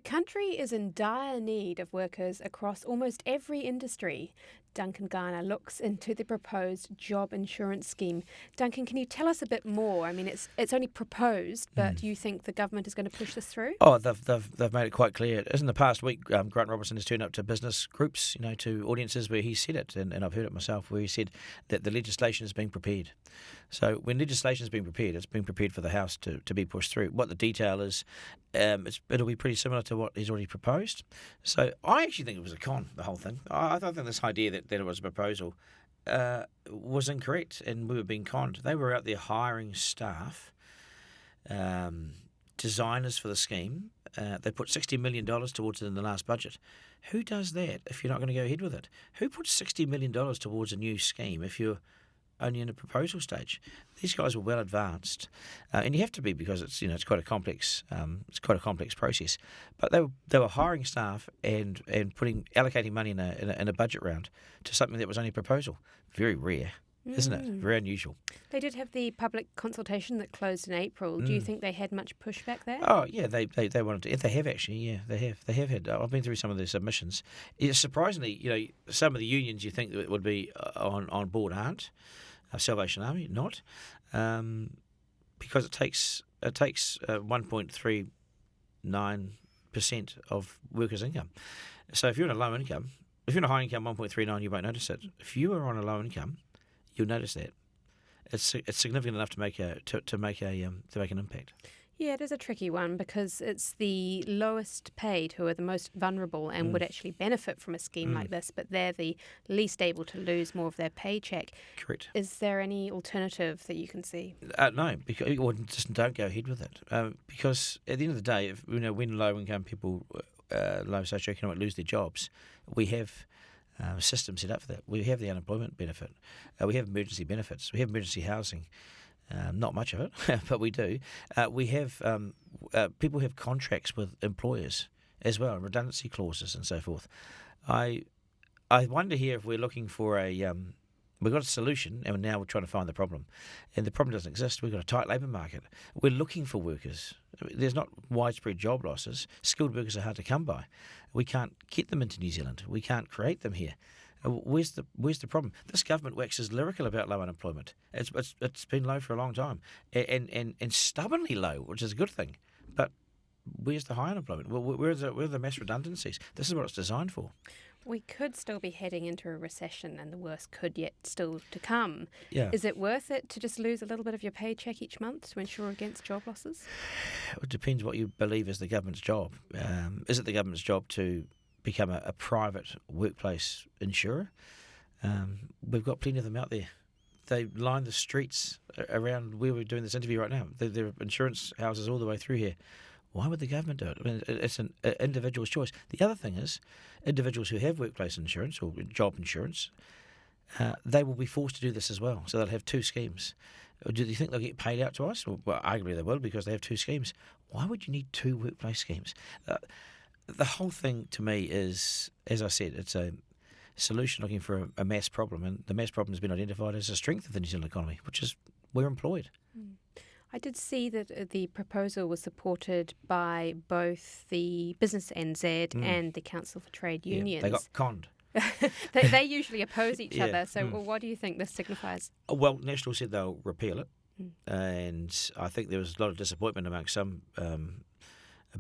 country is in dire need of workers across almost every industry. Duncan Garner looks into the proposed job insurance scheme. Duncan, can you tell us a bit more? I mean, it's only proposed, but do you think the government is going to push this through? Oh, they've made it quite clear. As in the past week, Grant Robertson has turned up to business groups, to audiences where he said it, and I've heard it myself, where he said that the legislation is being prepared. So when legislation is being prepared, it's being prepared for the House to be pushed through. What the detail is, it'll be pretty similar to what he's already proposed. So I actually think it was a con, the whole thing. I don't think this idea that it was a proposal was incorrect and we were being conned. They were out there hiring staff, designers for the scheme. They put $60 million towards it in the last budget. Who does that if you're not going to go ahead with it? Who puts $60 million towards a new scheme if you're only in a proposal stage? These guys were well advanced, and you have to be because it's quite a complex process. But they were hiring staff and allocating money in a budget round to something that was only a proposal. Very rare, isn't it? Very unusual. They did have the public consultation that closed in April. Do you think they had much pushback there? Oh yeah, they wanted to. They have actually. Yeah, they have had. I've been through some of their submissions. Surprisingly, some of the unions you think that would be on board aren't. Salvation Army, not, because it takes 1.39% of workers' income. So if you're on a low income, if you're on a high income 1.39, you won't notice it. If you are on a low income, you'll notice that. It's significant enough to make an impact. Yeah, it is a tricky one because it's the lowest paid who are the most vulnerable and would actually benefit from a scheme like this, but they're the least able to lose more of their paycheck. Correct. Is there any alternative that you can see? No, or just don't go ahead with it. Because at the end of the day, when low income people, low socioeconomic, lose their jobs, we have systems set up for that. We have the unemployment benefit. We have emergency benefits. We have emergency housing. Not much of it, but we do. We have people have contracts with employers as well, redundancy clauses and so forth. I wonder here if we're looking for we've got a solution and now we're trying to find the problem. And the problem doesn't exist. We've got a tight labour market. We're looking for workers. There's not widespread job losses. Skilled workers are hard to come by. We can't get them into New Zealand. We can't create them here. Where's the problem? This government waxes lyrical about low unemployment. It's been low for a long time, and stubbornly low, which is a good thing. But where's the high unemployment? Where are the mass redundancies? This is what it's designed for. We could still be heading into a recession, and the worst could yet still to come. Yeah. Is it worth it to just lose a little bit of your paycheck each month to ensure against job losses? It depends what you believe is the government's job. Is it the government's job to become a private workplace insurer? We've got plenty of them out there. They line the streets around where we're doing this interview right now. There are insurance houses all the way through here. Why would the government do it? I mean, it's an individual's choice. The other thing is, individuals who have workplace insurance or job insurance, they will be forced to do this as well. So they'll have two schemes. Do you think they'll get paid out to us? Well, arguably they will because they have two schemes. Why would you need two workplace schemes? The whole thing to me is, as I said, it's a solution looking for a mass problem, and the mass problem has been identified as a strength of the New Zealand economy, which is we're employed. I did see that the proposal was supported by both the Business NZ and the Council for Trade Unions. They got conned. They usually oppose each other, so what do you think this signifies? Well, National said they'll repeal it, and I think there was a lot of disappointment amongst some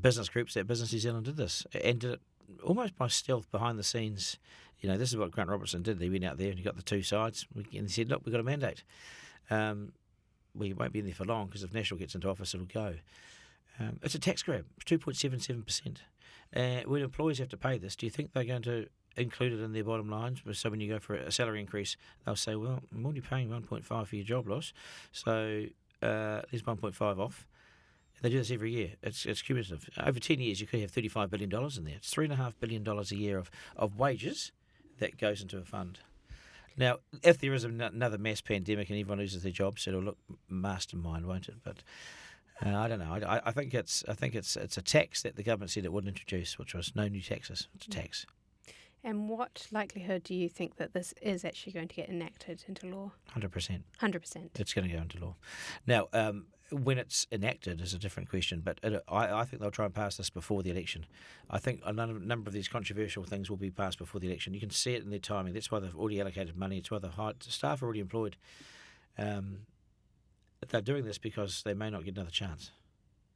business groups that Business New Zealand did this, and did it almost by stealth behind the scenes. This is what Grant Robertson did. He went out there and he got the two sides and he said, look, we've got a mandate. We won't be in there for long because if National gets into office, it'll go. It's a tax grab, 2.77%. When employees have to pay this, do you think they're going to include it in their bottom lines? So when you go for a salary increase, they'll say, well, I'm already paying 1.5 for your job loss, so there's 1.5 off. They do this every year. It's cumulative. Over 10 years, you could have $35 billion in there. It's $3.5 billion a year of wages that goes into a fund. Now, if there is another mass pandemic and everyone loses their jobs, it'll look mastermind, won't it? But I don't know. I think it's a tax that the government said it wouldn't introduce, which was no new taxes. It's a tax. And what likelihood do you think that this is actually going to get enacted into law? 100%. 100%. It's going to go into law. Now, when it's enacted is a different question, but I think they'll try and pass this before the election. I think a number of these controversial things will be passed before the election. You can see it in their timing. That's why they've already allocated money. It's why the staff are already employed. They're doing this because they may not get another chance.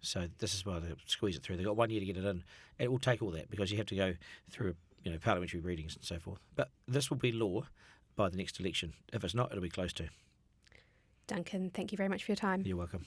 So this is why they squeeze it through. They've got 1 year to get it in. It will take all that because you have to go through parliamentary readings and so forth. But this will be law by the next election. If it's not, it'll be close to. Duncan, thank you very much for your time. You're welcome.